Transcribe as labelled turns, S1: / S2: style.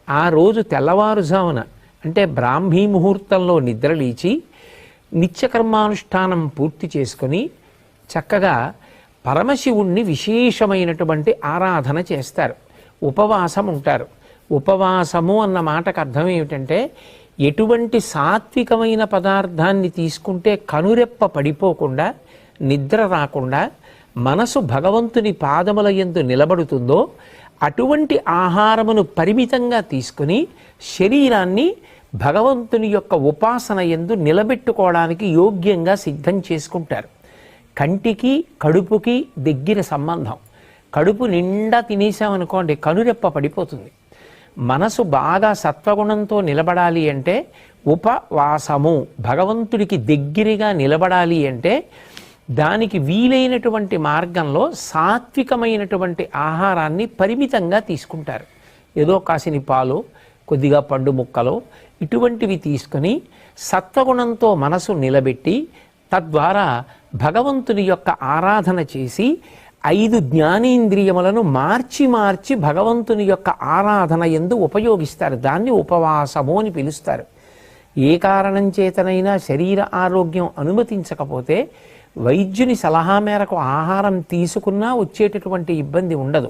S1: ఆ రోజు తెల్లవారుజామున అంటే బ్రాహ్మీ ముహూర్తంలో నిద్రలేచి నిత్యకర్మానుష్ఠానం పూర్తి చేసుకొని చక్కగా పరమశివుణ్ణి విశేషమైనటువంటి ఆరాధన చేస్తారు, ఉపవాసం ఉంటారు. ఉపవాసము అన్న మాటకు అర్థం ఏమిటంటే ఎటువంటి సాత్వికమైన పదార్థాన్ని తీసుకుంటే కనురెప్ప పడిపోకుండా నిద్ర రాకుండా మనసు భగవంతుని పాదముల యందు నిలబడుతుందో అటువంటి ఆహారమును పరిమితంగా తీసుకుని శరీరాన్ని భగవంతుని యొక్క ఉపాసన యందు నిలబెట్టుకోవడానికి యోగ్యంగా సిద్ధం చేసుకుంటారు. కంటికి కడుపుకి దగ్గర సంబంధం. కడుపు నిండా తినేసామనుకోండి కనురెప్ప పడిపోతుంది. మనసు బాగా సత్వగుణంతో నిలబడాలి అంటే ఉపవాసము, భగవంతుడికి దగ్గరగా నిలబడాలి అంటే దానికి వీలైనటువంటి మార్గంలో సాత్వికమైనటువంటి ఆహారాన్ని పరిమితంగా తీసుకుంటారు. ఏదో కాసిని పాలు, కొద్దిగా పండు ముక్కలు ఇటువంటివి తీసుకొని సత్వగుణంతో మనసు నిలబెట్టి తద్వారా భగవంతుని యొక్క ఆరాధన చేసి 5 జ్ఞానేంద్రియములను మార్చి మార్చి భగవంతుని యొక్క ఆరాధన యందు ఉపయోగిస్తారు. దాన్ని ఉపవాసము అని పిలుస్తారు. ఏ కారణం చేతనైనా శరీర ఆరోగ్యం అనుమతించకపోతే వైద్యుని సలహా మేరకు ఆహారం తీసుకున్నా వచ్చేటటువంటి ఇబ్బంది ఉండదు.